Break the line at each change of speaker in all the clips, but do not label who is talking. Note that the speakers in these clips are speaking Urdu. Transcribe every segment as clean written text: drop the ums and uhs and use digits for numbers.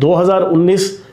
2019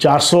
400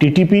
TTP,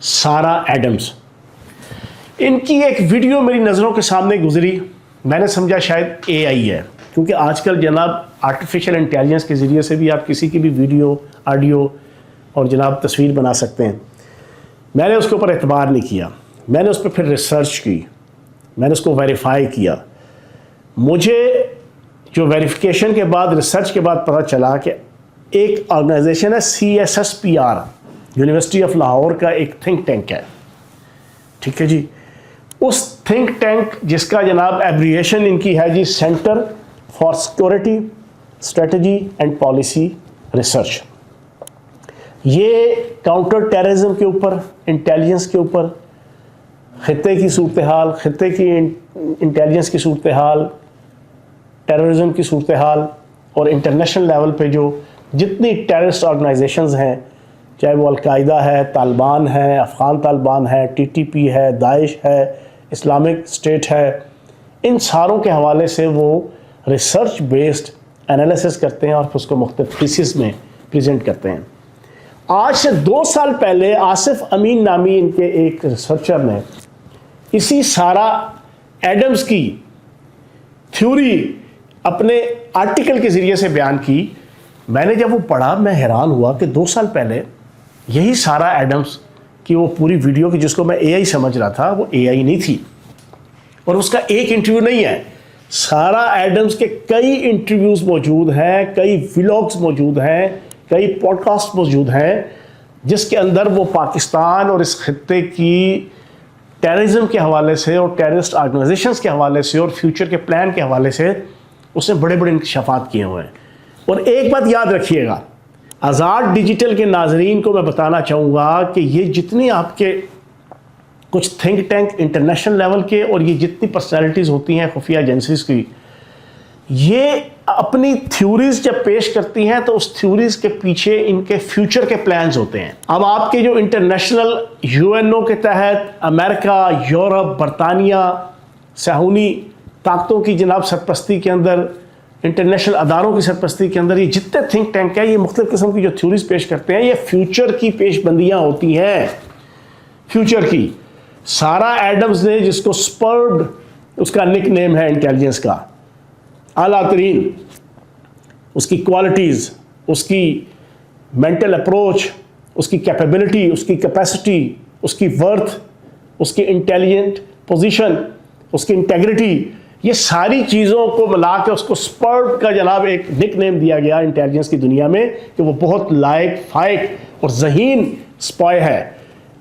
سارا ایڈمز. ان کی ایک ویڈیو میری نظروں کے سامنے گزری, میں نے سمجھا شاید اے آئی ہے, کیونکہ آج کل جناب آرٹیفیشل انٹیلیجنس کے ذریعے سے بھی آپ کسی کی بھی ویڈیو, آڈیو اور جناب تصویر بنا سکتے ہیں. میں نے اس کے اوپر اعتبار نہیں کیا, میں نے اس پہ پھر ریسرچ کی, میں نے اس کو ویریفائی کیا. مجھے جو ویریفیکیشن کے بعد, ریسرچ کے بعد پتہ چلا کہ ایک آرگنائزیشن ہے CSSPR, یونیورسٹی آف لاہور کا ایک تھنک ٹینک ہے, ٹھیک ہے جی. اس تھنک ٹینک جس کا جناب ایبریشن ان کی ہے جی centre for security strategy and policy research, یہ کاؤنٹر ٹیررزم کے اوپر, انٹیلیجنس کے اوپر, خطے کی صورتحال, خطے کی انٹیلیجنس کی صورتحال, ٹیررزم کی صورتحال, اور انٹرنیشنل لیول پہ جو جتنی ٹیررسٹ آرگنائزیشنز ہیں, چاہے وہ القاعدہ ہے, طالبان ہے, افغان طالبان ہے, TTP ہے, داعش ہے, اسلامک اسٹیٹ ہے, ان ساروں کے حوالے سے وہ ریسرچ بیسڈ انالیسس کرتے ہیں اور پھر اس کو مختلف تھیسس میں پریزنٹ کرتے ہیں. آج سے 2 سال پہلے آصف امین نامی ان کے ایک ریسرچر نے اسی سارا ایڈمز کی تھیوری اپنے آرٹیکل کے ذریعے سے بیان کی. میں نے جب وہ پڑھا میں حیران ہوا کہ 2 سال پہلے یہی سارا ایڈمز کی وہ پوری ویڈیو کی, جس کو میں اے آئی سمجھ رہا تھا, وہ اے آئی نہیں تھی, اور اس کا ایک انٹرویو نہیں ہے. سارا ایڈمز کے کئی انٹرویوز موجود ہیں, کئی ولاگز موجود ہیں, کئی پوڈ کاسٹ موجود ہیں, جس کے اندر وہ پاکستان اور اس خطے کی ٹیررزم کے حوالے سے اور ٹیررسٹ آرگنائزیشنز کے حوالے سے اور فیوچر کے پلان کے حوالے سے اس نے بڑے بڑے انکشافات کیے ہوئے ہیں. اور ایک بات یاد رکھیے گا, آزاد ڈیجیٹل کے ناظرین کو میں بتانا چاہوں گا کہ یہ جتنی آپ کے کچھ تھنک ٹینک انٹرنیشنل لیول کے اور یہ جتنی پرسنالٹیز ہوتی ہیں خفیہ ایجنسیز کی, یہ اپنی تھیوریز جب پیش کرتی ہیں تو اس تھیوریز کے پیچھے ان کے فیوچر کے پلانز ہوتے ہیں. اب آپ کے جو انٹرنیشنل UNO کے تحت امریکہ, یورپ, برطانیہ, صہیونی طاقتوں کی جناب سرپرستی کے اندر, انٹرنیشنل اداروں کی سرپرستی کے اندر یہ جتنے تھنک ٹینک ہیں, یہ مختلف قسم کی جو تھیوریز پیش کرتے ہیں, یہ فیوچر کی پیش بندیاں ہوتی ہیں, فیوچر کی. سارا ایڈمز نے, جس کو سپرڈ اس کا نک نیم ہے انٹیلیجنس کا, اعلیٰ ترین اس کی کوالٹیز, اس کی مینٹل اپروچ, اس کی کیپیبلٹی, اس کی کیپیسٹی, اس کی ورتھ, اس کی انٹیلیجنٹ پوزیشن, اس کی انٹیگریٹی, یہ ساری چیزوں کو ملا کے اس کو سپرڈ کا جناب ایک نک نیم دیا گیا انٹیلیجنس کی دنیا میں, کہ وہ بہت لائق, فائق اور ذہین سپائے ہے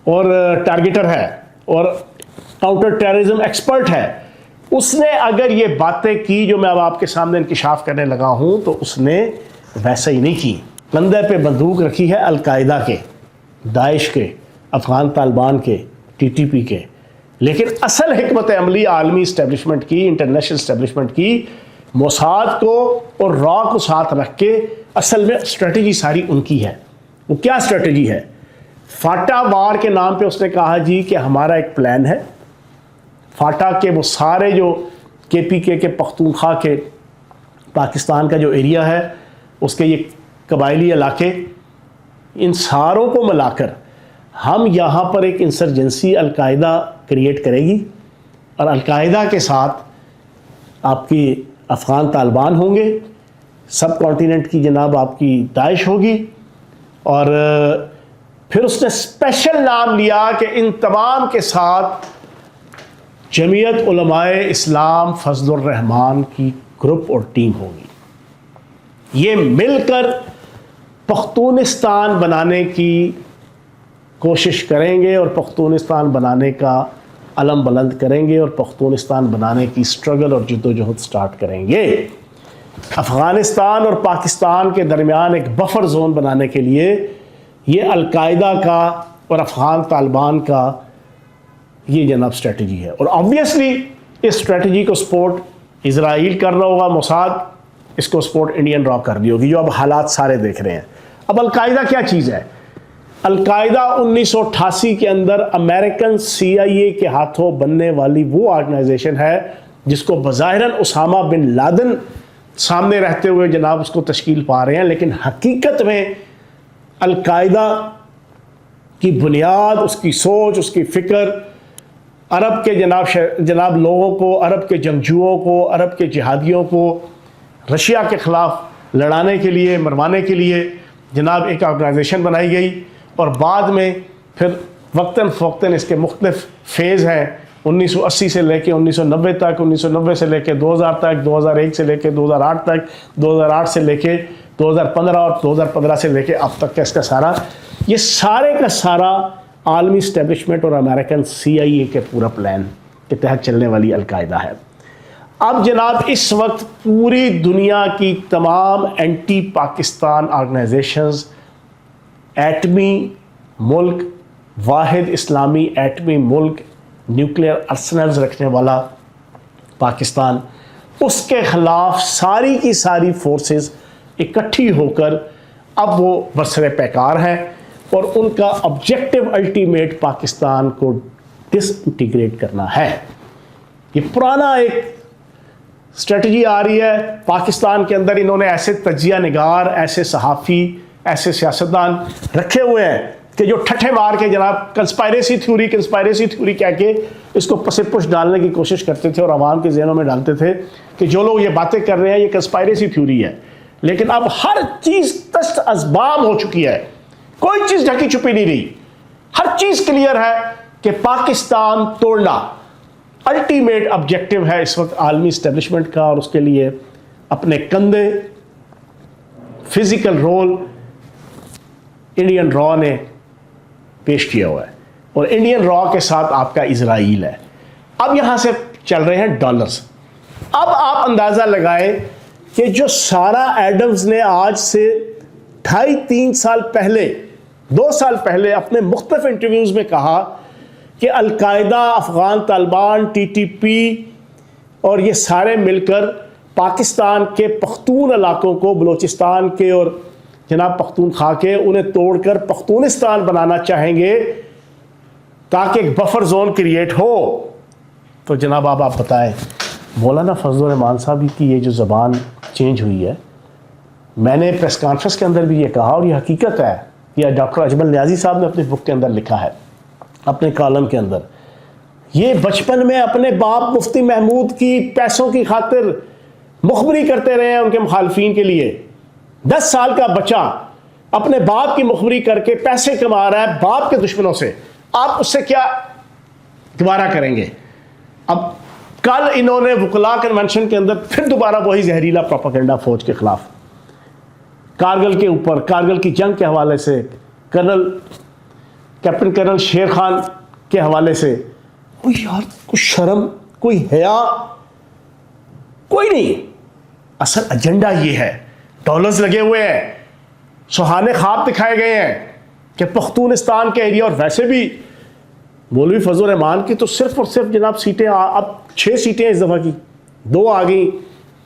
اور ٹارگیٹر ہے اور کاؤنٹر ٹیررزم ایکسپرٹ ہے. اس نے اگر یہ باتیں کی جو میں اب آپ کے سامنے انکشاف کرنے لگا ہوں, تو اس نے ویسا ہی نہیں کی. کندھے پہ بندوق رکھی ہے القاعدہ کے, داعش کے, افغان طالبان کے, TTP کے, لیکن اصل حکمت عملی عالمی اسٹیبلشمنٹ کی, انٹرنیشنل اسٹیبلشمنٹ کی, موساد کو اور را کو ساتھ رکھ کے اصل میں اسٹریٹجی ساری ان کی ہے. وہ کیا اسٹریٹجی ہے؟ فاٹا وار کے نام پہ اس نے کہا جی کہ ہمارا ایک پلان ہے. فاٹا کے وہ سارے جو KPK کے پختونخوا کے پاکستان کا جو ایریا ہے, اس کے یہ قبائلی علاقے, ان ساروں کو ملا کر ہم یہاں پر ایک انسرجنسی القاعدہ کریٹ کرے گی, اور القاعدہ کے ساتھ آپ کی افغان طالبان ہوں گے, سب کانٹیننٹ کی جناب آپ کی داعش ہوگی, اور پھر اس نے اسپیشل نام لیا کہ ان تمام کے ساتھ جمعیت علماء اسلام فضل الرحمان کی گروپ اور ٹیم ہوگی. یہ مل کر پختونستان بنانے کی کوشش کریں گے اور پختونستان بنانے کا علم بلند کریں گے اور پختونستان بنانے کی سٹرگل اور جدوجہد سٹارٹ کریں گے. افغانستان اور پاکستان کے درمیان ایک بفر زون بنانے کے لیے یہ القاعدہ کا اور افغان طالبان کا یہ جناب اسٹریٹجی ہے. اور آبویسلی اس اسٹریٹجی کو سپورٹ اسرائیل کر رہا ہوگا, موساد اس کو سپورٹ انڈین را کر دی ہوگی, جو اب حالات سارے دیکھ رہے ہیں. اب القاعدہ کیا چیز ہے؟ القاعدہ 1988 کے اندر امریکن CIA کے ہاتھوں بننے والی وہ آرگنائزیشن ہے جس کو بظاہراً اسامہ بن لادن سامنے رہتے ہوئے جناب اس کو تشکیل پا رہے ہیں, لیکن حقیقت میں القاعدہ کی بنیاد، اس کی سوچ، اس کی فکر عرب کے جناب لوگوں کو، عرب کے جنگجوؤں کو، عرب کے جہادیوں کو رشیا کے خلاف لڑانے کے لیے، مروانے کے لیے جناب ایک آرگنائزیشن بنائی گئی، اور بعد میں پھر وقتاً فوقتاً اس کے مختلف فیز ہیں، 1980 سے لے کے 1990 تک، 1990 سے لے کے 2000 تک، 2001 سے لے کے 2008 تک، 2008 سے لے کے 2015 اور 2015 سے لے کے اب تک کا اس کا سارا، یہ سارے کا سارا عالمی اسٹیبلشمنٹ اور امریکن CIA کے پورا پلان کے تحت چلنے والی القاعدہ ہے۔ اب جناب اس وقت پوری دنیا کی تمام اینٹی پاکستان آرگنائزیشنز، ایٹمی ملک، واحد اسلامی ایٹمی ملک، نیوکلیئر ارسنلز رکھنے والا پاکستان، اس کے خلاف ساری کی ساری فورسز اکٹھی ہو کر اب وہ برسر پیکار ہیں، اور ان کا آبجیکٹو الٹیمیٹ پاکستان کو ڈس انٹیگریٹ کرنا ہے۔ یہ پرانا ایک اسٹریٹجی آ رہی ہے پاکستان کے اندر، انہوں نے ایسے تجزیہ نگار، ایسے صحافی، ایسے سیاستدان رکھے ہوئے ہیں کہ جو ٹھٹھے مار کے جناب کنسپائریسی تھیوری کہہ کے اس کو پس پش ڈالنے کی کوشش کرتے تھے، اور عوام کے ذہنوں میں ڈالتے تھے کہ جو لوگ یہ باتیں کر رہے ہیں یہ کنسپائریسی تھیوری ہے۔ لیکن اب ہر چیز دست ازبام ہو چکی ہے، کوئی چیز ڈھکی چھپی نہیں رہی، ہر چیز کلیئر ہے کہ پاکستان توڑنا الٹیمیٹ آبجیکٹو ہے اس وقت عالمی اسٹیبلشمنٹ کا، اور اس کے لیے اپنے کندھے فزیکل رول انڈین را نے پیش کیا ہوا ہے، اور انڈین را کے ساتھ آپ کا اسرائیل ہے۔ اب یہاں سے چل رہے ہیں ڈالرز۔ اب آپ اندازہ لگائیں کہ جو سارا ایڈمز نے آج سے 2.5-3 سال پہلے، 2 سال پہلے اپنے مختلف انٹرویوز میں کہا کہ القاعدہ، افغان طالبان، TTP اور یہ سارے مل کر پاکستان کے پختون علاقوں کو، بلوچستان کے اور جناب پختونخوا کے، انہیں توڑ کر پختونستان بنانا چاہیں گے تاکہ ایک بفر زون کریٹ ہو۔ تو جناب آپ بتائیں، مولانا فضل الرحمان صاحب کی یہ جو زبان چینج ہوئی ہے، میں نے پریس کانفرنس کے اندر بھی یہ کہا، اور یہ حقیقت ہے، یہ ڈاکٹر اجمل نیازی صاحب نے اپنی بک کے اندر لکھا ہے، اپنے کالم کے اندر، یہ بچپن میں اپنے باپ مفتی محمود کی پیسوں کی خاطر مخبری کرتے رہے ہیں ان کے مخالفین کے لیے۔ 10 سال کا بچہ اپنے باپ کی مخبری کر کے پیسے کما رہا ہے باپ کے دشمنوں سے، آپ اس سے کیا دوبارہ کریں گے؟ اب کل انہوں نے وکلاء کنونشن کے اندر پھر دوبارہ وہی زہریلا پروپیگنڈا فوج کے خلاف، کارگل کے اوپر، کارگل کی جنگ کے حوالے سے، کیپٹن کرنل شیر خان کے حوالے سے، کوئی یار کوئی شرم، کوئی حیا، کوئی نہیں۔ اصل ایجنڈا یہ ہے، ڈالرز لگے ہوئے ہیں، سہانے خواب دکھائے گئے ہیں کہ پختونستان کے ایریا، اور ویسے بھی مولوی فضل الرحمان کی تو صرف اور صرف جناب سیٹیں، اب 6 سیٹیں اس دفعہ کی، 2 آ گئیں،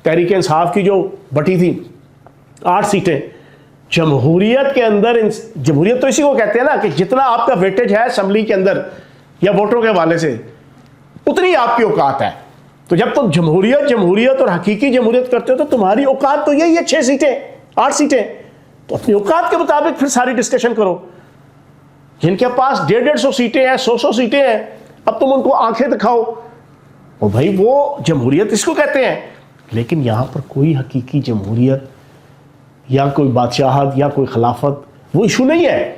تحریک انصاف کی جو بٹی تھی 8 سیٹیں۔ جمہوریت کے اندر، جمہوریت تو اسی کو کہتے ہیں نا کہ جتنا آپ کا ویٹیج ہے اسمبلی کے اندر یا ووٹوں کے حوالے سے، اتنی آپ کی اوقات ہے۔ تو جب تم جمہوریت اور حقیقی جمہوریت کرتے ہو تو تمہاری اوقات تو یہی ہے، 6 سیٹیں 8 سیٹیں، تو اپنی اوقات کے مطابق پھر ساری ڈسکشن کرو۔ جن کے پاس 150 سیٹیں ہیں، 100 سیٹیں ہیں، اب تم ان کو آنکھیں دکھاؤ، اور بھائی وہ جمہوریت اس کو کہتے ہیں۔ لیکن یہاں پر کوئی حقیقی جمہوریت یا کوئی بادشاہت یا کوئی خلافت وہ ایشو نہیں ہے۔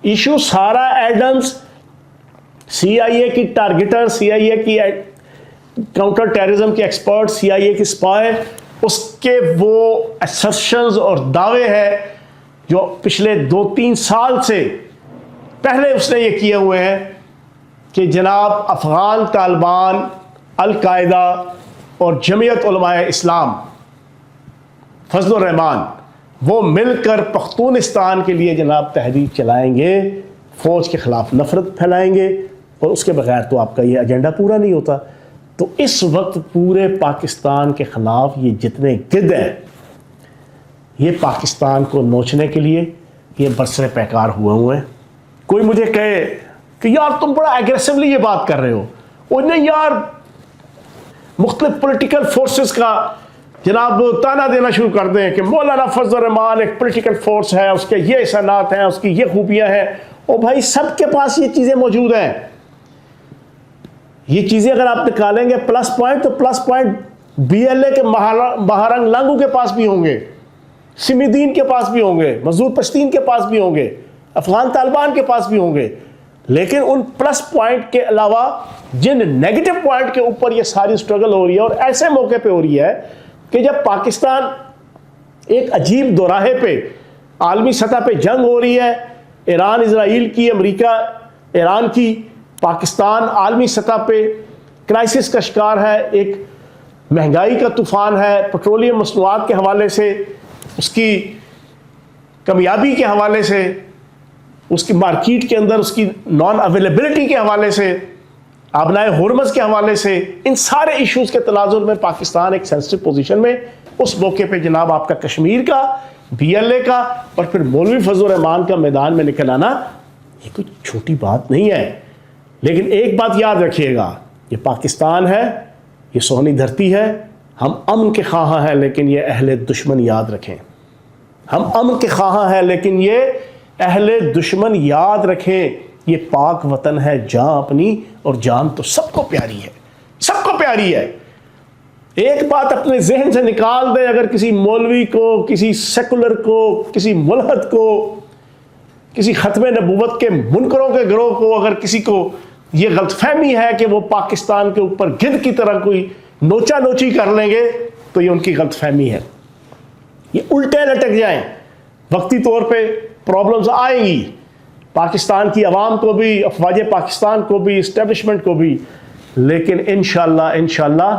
ایشو سارا ایڈمز، CIA کی ٹارگیٹر، CIA کی کاؤنٹر ٹیررزم کے ایکسپرٹ، CIA کی اسپائے، اس کے وہ اسرشنز اور دعوے ہیں جو پچھلے 2-3 سال سے پہلے اس نے یہ کیے ہوئے ہیں کہ جناب افغان طالبان، القاعدہ اور جمعیت علماء اسلام، فضل الرحمان، وہ مل کر پختونستان کے لیے جناب تحریک چلائیں گے، فوج کے خلاف نفرت پھیلائیں گے، اور اس کے بغیر تو آپ کا یہ ایجنڈا پورا نہیں ہوتا۔ تو اس وقت پورے پاکستان کے خلاف یہ جتنے گد ہیں، یہ پاکستان کو نوچنے کے لیے یہ برسر پیکار ہوئے ہیں۔ کوئی مجھے کہے کہ یار تم بڑا ایگریسولی یہ بات کر رہے ہو، وہ نہیں یار، مختلف پولیٹیکل فورسز کا جناب تانا دینا شروع کر دیں کہ مولانا فضل الرحمان ایک پولیٹیکل فورس ہے، اس کے یہ احسانات ہیں، اس کی یہ خوبیاں ہیں، اور بھائی سب کے پاس یہ چیزیں موجود ہیں. یہ چیزیں اگر آپ نکالیں گے پلس پوائنٹ، تو پلس پوائنٹ BLA کے مہارنگ لانگو کے پاس بھی ہوں گے، سمی الدین کے پاس بھی ہوں گے، مزدور پشتین کے پاس بھی ہوں گے، افغان طالبان کے پاس بھی ہوں گے. لیکن ان پلس پوائنٹ کے علاوہ جن نیگیٹو پوائنٹ کے اوپر یہ ساری سٹرگل ہو رہی ہے، اور ایسے موقع پہ ہو رہی ہے کہ جب پاکستان ایک عجیب دوراہے پہ عالمی سطح پہ جنگ ہو رہی ہے، ایران اسرائیل کی، امریکہ ایران کی، پاکستان عالمی سطح پہ کرائسس کا شکار ہے، ایک مہنگائی کا طوفان ہے، پیٹرولیم مصنوعات کے حوالے سے، اس کی کامیابی کے حوالے سے، اس کی مارکیٹ کے اندر اس کی نان اویلیبلٹی کے حوالے سے، آبنائے ہرمز کے حوالے سے، ان سارے ایشوز کے تناظر میں پاکستان ایک سینسٹیو پوزیشن میں. اس موقع پہ جناب آپ کا کشمیر کا، BLA کا، اور پھر مولوی فضل الرحمان کا میدان میں نکل آنا، یہ کوئی چھوٹی بات نہیں ہے. لیکن ایک بات یاد رکھیے گا، یہ پاکستان ہے، یہ سونی دھرتی ہے، ہم امن کے خواہاں ہیں، لیکن یہ اہل دشمن یاد رکھیں. ہم امن کے خواہاں ہیں، لیکن یہ اہل دشمن یاد رکھیں. یہ پاک وطن ہے، جان اپنی اور جان تو سب کو پیاری ہے، سب کو پیاری ہے. ایک بات اپنے ذہن سے نکال دیں، اگر کسی مولوی کو، کسی سیکولر کو، کسی ملحد کو، کسی ختم نبوت کے منکروں کے گروہ کو اگر کسی کو یہ غلط فہمی ہے کہ وہ پاکستان کے اوپر گدھ کی طرح کوئی نوچا نوچی کر لیں گے، تو یہ ان کی غلط فہمی ہے. یہ الٹے لٹک جائیں، وقتی طور پہ پرابلمز آئیں گی، پاکستان کی عوام کو بھی، افواج پاکستان کو بھی، اسٹیبلشمنٹ کو بھی، لیکن انشاءاللہ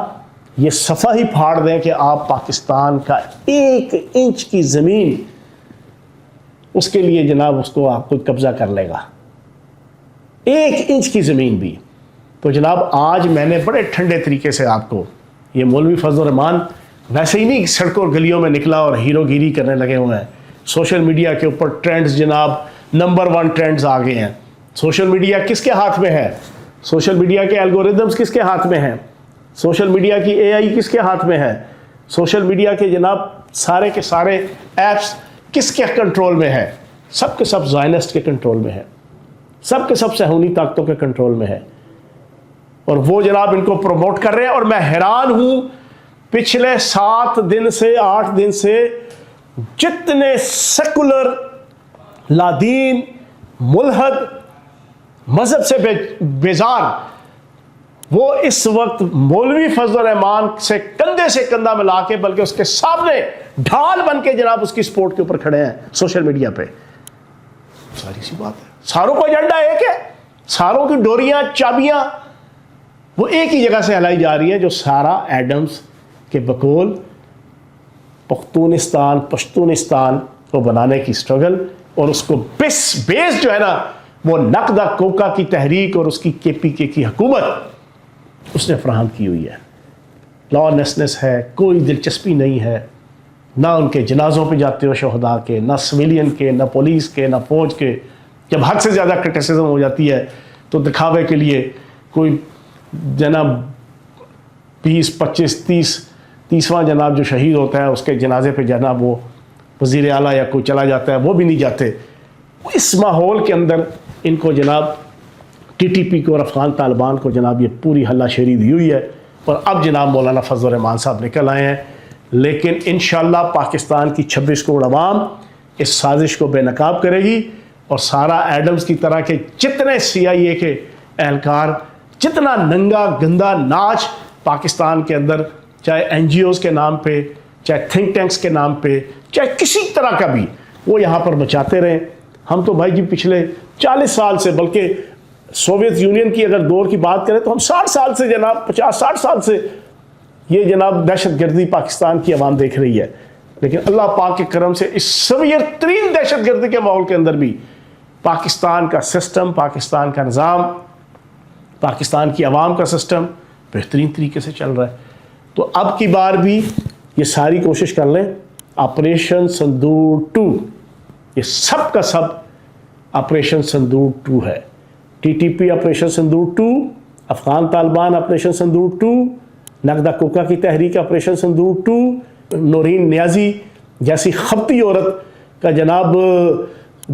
یہ صفحہ ہی پھاڑ دیں کہ آپ پاکستان کا 1 انچ کی زمین اس کے لیے جناب اس کو آپ کو قبضہ کر لے گا، 1 انچ کی زمین بھی. تو جناب آج میں نے بڑے ٹھنڈے طریقے سے آپ کو یہ مولوی فضل الرحمان ویسے ہی نہیں سڑکوں اور گلیوں میں نکلا اور ہیرو گیری کرنے لگے ہوئے ہیں. سوشل میڈیا کے اوپر ٹرینڈز جناب نمبر 1 ٹرینڈز آ گئے ہیں. سوشل میڈیا کس کے ہاتھ میں ہے؟ سوشل میڈیا کے الگوریدمز کس کے ہاتھ میں ہیں؟ سوشل میڈیا کی AI کس کے ہاتھ میں ہے؟ سوشل میڈیا کے جناب سارے کے سارے ایپس کس کے کنٹرول میں ہے؟ سب کے سب زائنسٹ کے کنٹرول میں ہے، سب کے سب صہیونی طاقتوں کے کنٹرول میں ہے، اور وہ جناب ان کو پروموٹ کر رہے ہیں. اور میں حیران ہوں پچھلے 7 دن سے 8 دن سے جتنے سیکولر، لادین، ملحد، مذہب سے بیزار، وہ اس وقت مولوی فضل الرحمان سے کندھے سے کندھا ملا کے، بلکہ اس کے سامنے ڈھال بن کے جناب اس کی سپورٹ کے اوپر کھڑے ہیں سوشل میڈیا پہ. ساری سی بات ہے، ساروں کا ایجنڈا ایک ہے، ساروں کی ڈوریاں، چابیاں وہ ایک ہی جگہ سے ہلائی جا رہی ہیں، جو سارا ایڈمز کے بقول پشتونستان کو بنانے کی سٹرگل، اور اس کو بیس جو ہے نا وہ نقدہ کوکا کی تحریک اور اس کی KPK کی حکومت اس نے فراہم کی ہوئی ہے. لالیسنس ہے، کوئی دلچسپی نہیں ہے، نہ ان کے جنازوں پہ جاتے ہو شہداء کے، نہ سویلین کے، نہ پولیس کے، نہ فوج کے. جب حد سے زیادہ کرٹیسزم ہو جاتی ہے تو دکھاوے کے لیے کوئی جناب 20 25 30واں جناب جو شہید ہوتا ہے اس کے جنازے پہ جناب وہ وزیر اعلیٰ یا کوئی چلا جاتا ہے، وہ بھی نہیں جاتے. اس ماحول کے اندر ان کو جناب TTP کو اور افغان طالبان کو جناب یہ پوری ہلا شیری دی ہوئی ہے. اور اب جناب مولانا فضل الرحمان صاحب نکل آئے ہیں، لیکن انشاءاللہ پاکستان کی 26 کروڑ عوام اس سازش کو بے نقاب کرے گی، اور سارا ایڈمز کی طرح کے جتنے CIA کے اہلکار، جتنا ننگا گندا ناچ پاکستان کے اندر، چاہے NGOز کے نام پہ، چاہے تھنک ٹینکس کے نام پہ، چاہے کسی طرح کا بھی، وہ یہاں پر مچاتے رہیں. ہم تو بھائی جی پچھلے 40 سال سے، بلکہ سوویت یونین کی اگر دور کی بات کریں تو ہم 60 سال سے جناب 50-60 سال سے یہ جناب دہشت گردی پاکستان کی عوام دیکھ رہی ہے. لیکن اللہ پاک کے کرم سے اس سویر ترین دہشت گردی کے ماحول کے اندر بھی پاکستان کا سسٹم، پاکستان کا نظام، پاکستان کی عوام کا سسٹم بہترین طریقے سے چل رہا ہے. تو اب کی بار بھی یہ ساری کوشش کر لیں. آپریشن سندور 2، یہ سب کا سب آپریشن سندور 2 ہے. TTP operation Sindoor 2، Afghan Taliban operation Sindoor 2، نقدہ کوکا کی تحریک آپریشن سندور 2، نورین نیازی جیسی خبتی عورت کا جناب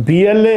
BLA